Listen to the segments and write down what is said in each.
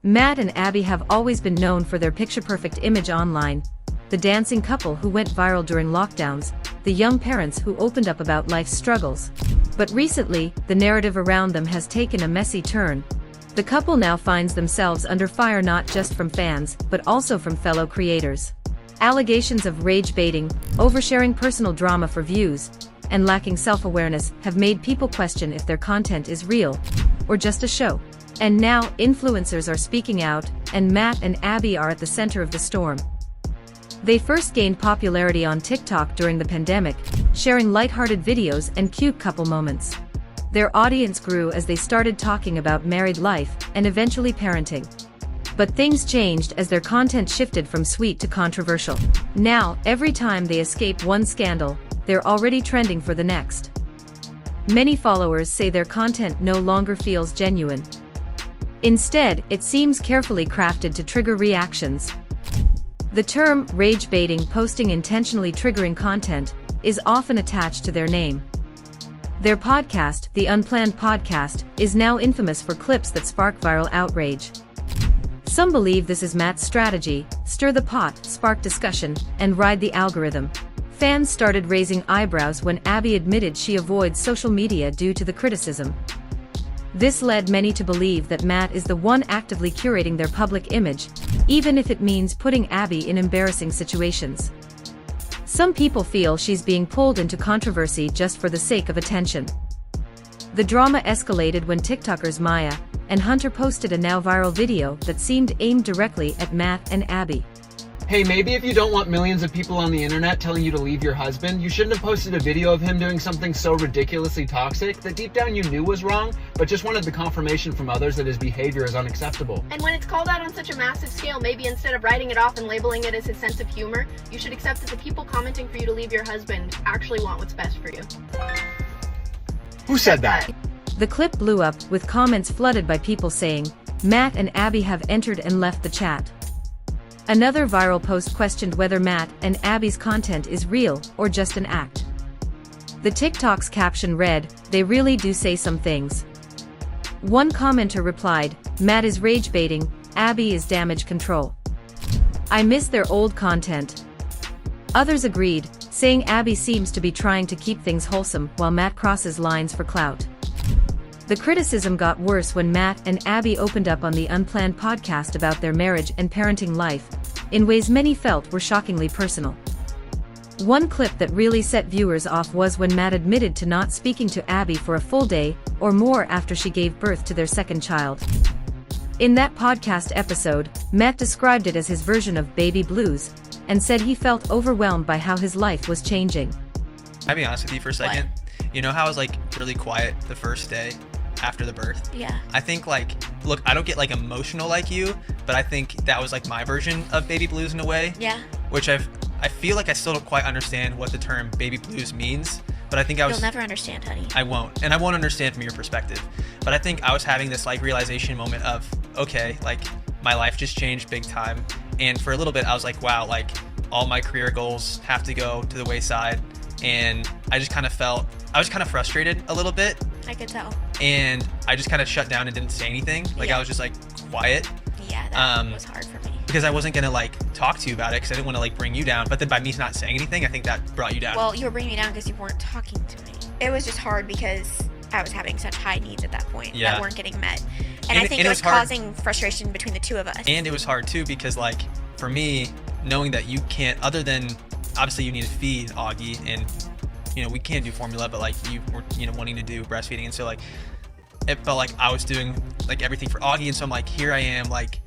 Matt and Abby have always been known for their picture-perfect image online, the dancing couple who went viral during lockdowns, the young parents who opened up about life's struggles. But recently, the narrative around them has taken a messy turn. The couple now finds themselves under fire not just from fans, but also from fellow creators. Allegations of rage baiting, oversharing personal drama for views, and lacking self-awareness have made people question if their content is real or just a show. And now, influencers are speaking out, and Matt and Abby are at the center of the storm. They first gained popularity on TikTok during the pandemic, sharing lighthearted videos and cute couple moments. Their audience grew as they started talking about married life and eventually parenting. But things changed as their content shifted from sweet to controversial. Now, every time they escape one scandal, they're already trending for the next. Many followers say their content no longer feels genuine. Instead, it seems carefully crafted to trigger reactions. The term rage baiting, posting intentionally triggering content, is often attached to their name. Their podcast, the Unplanned podcast, is now infamous for clips that spark viral outrage. Some believe this is Matt's strategy: stir the pot, spark discussion, and ride the algorithm. Fans started raising eyebrows when Abby admitted she avoids social media due to the criticism. This led many to believe that Matt is the one actively curating their public image, even if it means putting Abby in embarrassing situations. Some people feel she's being pulled into controversy just for the sake of attention. The drama escalated when TikTokers Maya and Hunter posted a now viral video that seemed aimed directly at Matt and Abby. Hey, maybe if you don't want millions of people on the internet telling you to leave your husband, you shouldn't have posted a video of him doing something so ridiculously toxic that deep down you knew was wrong, but just wanted the confirmation from others that his behavior is unacceptable. And when it's called out on such a massive scale, maybe instead of writing it off and labeling it as his sense of humor, you should accept that the people commenting for you to leave your husband actually want what's best for you. Who said that? The clip blew up, with comments flooded by people saying, "Matt and Abby have entered and left the chat." Another viral post questioned whether Matt and Abby's content is real or just an act. The TikTok's caption read, "They really do say some things." One commenter replied, "Matt is rage baiting, Abby is damage control. I miss their old content." Others agreed, saying Abby seems to be trying to keep things wholesome while Matt crosses lines for clout. The criticism got worse when Matt and Abby opened up on the Unplanned podcast about their marriage and parenting life, in ways many felt were shockingly personal. One clip that really set viewers off was when Matt admitted to not speaking to Abby for a full day or more after she gave birth to their second child. In that podcast episode, Matt described it as his version of baby blues, and said he felt overwhelmed by how his life was changing. I'll be honest with you for a second. You know how I was like really quiet the first day after the birth? Yeah. I think look, I don't get like emotional like you, but I think that was like my version of baby blues in a way. Yeah. Which I feel like I still don't quite understand what the term baby blues means, but I think I was. You'll never understand, honey. I won't, and I won't understand from your perspective. But I think I was having this like realization moment of, okay, like my life just changed big time, and for a little bit I was like, wow, like all my career goals have to go to the wayside, and I just kind of felt, I was kind of frustrated a little bit. I could tell. And I just kind of shut down and didn't say anything. Like I was just like quiet. Yeah, that was hard for me. Because I wasn't gonna like talk to you about it because I didn't want to like bring you down. But then by me not saying anything, I think that brought you down. Well, you were bringing me down because you weren't talking to me. It was just hard because I was having such high needs at that point that weren't getting met. And I think it was causing frustration between the two of us. And it was hard too because like for me, knowing that you can't, other than obviously you need to feed Augie, and we can't do formula, but like you were wanting to do breastfeeding, and so like it felt like I was doing like everything for Augie, and so I'm like, here I am, like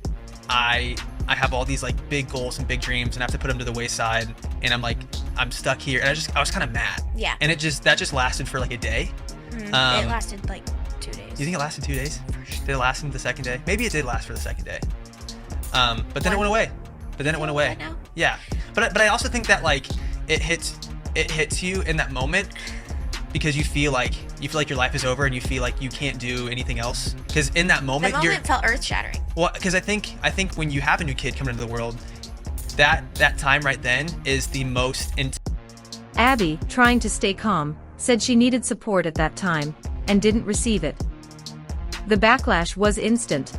I have all these like big goals and big dreams, and I have to put them to the wayside, and I'm like, I'm stuck here, and I was kind of mad. Yeah. And that just lasted for like a day. It lasted like 2 days. You think it lasted 2 days? Sure. Did it last into the second day? Maybe it did last for the second day. But then it went away. Yeah. But I also think that like it hits you in that moment because you feel like your life is over and you feel like you can't do anything else. Because in that moment, felt earth-shattering. Well, because I think when you have a new kid coming into the world, that time right then is the most intense. Abby, trying to stay calm, said she needed support at that time and didn't receive it. The backlash was instant.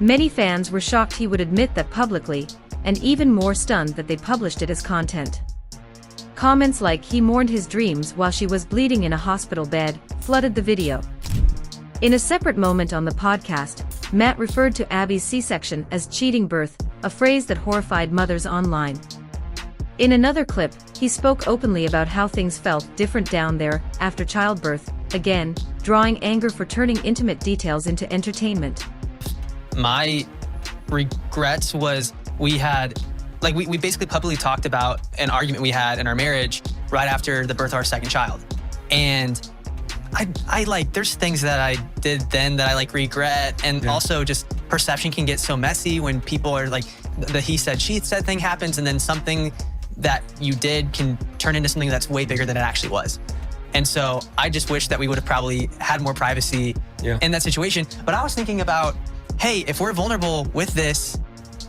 Many fans were shocked he would admit that publicly, and even more stunned that they published it as content. Comments like "he mourned his dreams while she was bleeding in a hospital bed" flooded the video. In a separate moment on the podcast, Matt referred to Abby's C-section as cheating birth, a phrase that horrified mothers online. In another clip, he spoke openly about how things felt different down there after childbirth, again, drawing anger for turning intimate details into entertainment. My regrets was we basically publicly talked about an argument we had in our marriage right after the birth of our second child. And I there's things that I did then that I regret. And also just perception can get so messy when people are the he said, she said thing happens, and then something that you did can turn into something that's way bigger than it actually was. And so I just wish that we would have probably had more privacy in that situation. But I was thinking about, hey, if we're vulnerable with this,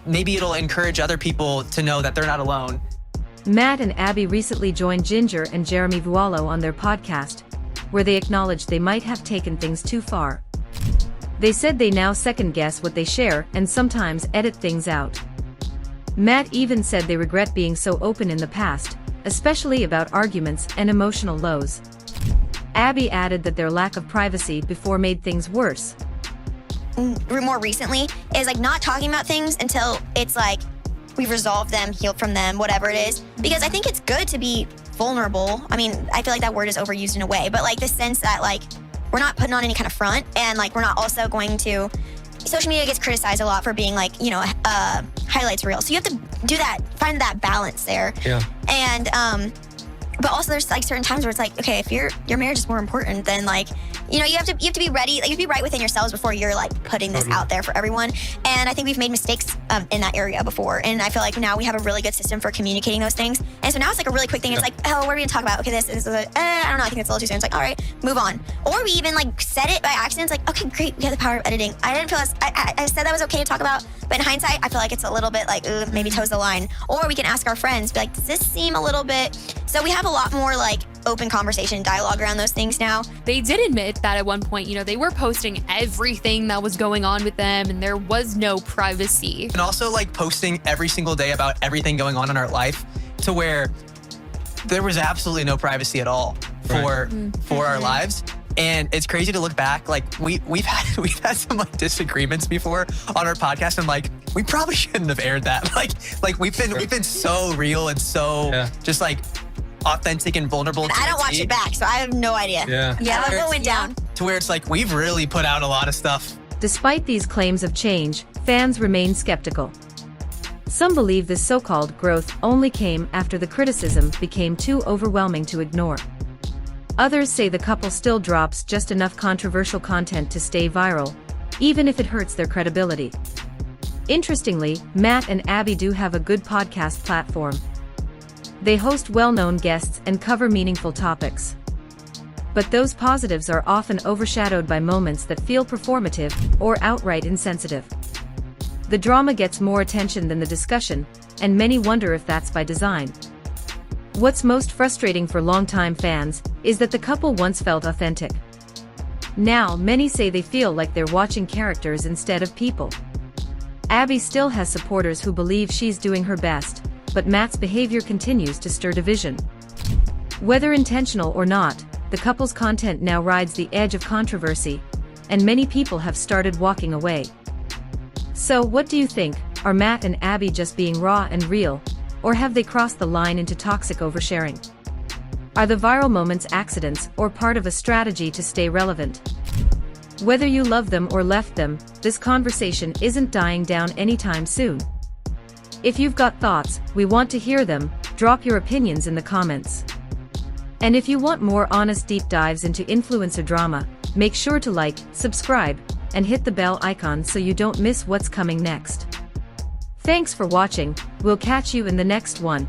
maybe it'll encourage other people to know that they're not alone. Matt and Abby recently joined Ginger and Jeremy Vuolo on their podcast, where they acknowledged they might have taken things too far. They said they now second-guess what they share and sometimes edit things out. Matt even said they regret being so open in the past, especially about arguments and emotional lows. Abby added that their lack of privacy before made things worse. More recently is not talking about things until it's we've resolved them, healed from them, whatever it is. Because I think it's good to be vulnerable. I mean, I feel like that word is overused in a way, but the sense that we're not putting on any kind of front, and we're not also going to. Social media gets criticized a lot for being highlights reel. So you have to do that, find that balance there. Yeah. And but also there's certain times where it's okay, if your marriage is more important, then you have to be ready. You have to be right within yourselves before you're putting this out there for everyone. And I think we've made mistakes in that area before. And I feel now we have a really good system for communicating those things. And so now it's a really quick thing. It's oh, what are we gonna talk about? Okay, this is I don't know. I think it's a little too soon. It's all right, move on. Or we even said it by accident. It's okay, great. We have the power of editing. I didn't feel I said that was okay to talk about. But in hindsight, I feel it's a little bit maybe toes the line. Or we can ask our friends, be does this seem a little bit? So we have a lot more open conversation, dialogue around those things now. They did admit that at one point, they were posting everything that was going on with them, and there was no privacy. And also posting every single day about everything going on in our life, to where there was absolutely no privacy at all for our lives. And it's crazy to look back. We've had some disagreements before on our podcast, and we probably shouldn't have aired that. We've been so real and so just authentic and vulnerable. And I don't watch it back, so I have no idea. Yeah, what went down. To where it's we've really put out a lot of stuff. Despite these claims of change, fans remain skeptical. Some believe this so-called growth only came after the criticism became too overwhelming to ignore. Others say the couple still drops just enough controversial content to stay viral, even if it hurts their credibility. Interestingly, Matt and Abby do have a good podcast platform. They host well-known guests and cover meaningful topics. But those positives are often overshadowed by moments that feel performative or outright insensitive. The drama gets more attention than the discussion, and many wonder if that's by design. What's most frustrating for longtime fans is that the couple once felt authentic. Now, many say they feel like they're watching characters instead of people. Abby still has supporters who believe she's doing her best, but Matt's behavior continues to stir division. Whether intentional or not, the couple's content now rides the edge of controversy, and many people have started walking away. So, what do you think? Are Matt and Abby just being raw and real, or have they crossed the line into toxic oversharing? Are the viral moments accidents or part of a strategy to stay relevant? Whether you love them or left them, this conversation isn't dying down anytime soon. If you've got thoughts, we want to hear them. Drop your opinions in the comments. And if you want more honest deep dives into influencer drama, make sure to like, subscribe, and hit the bell icon so you don't miss what's coming next. Thanks for watching. We'll catch you in the next one.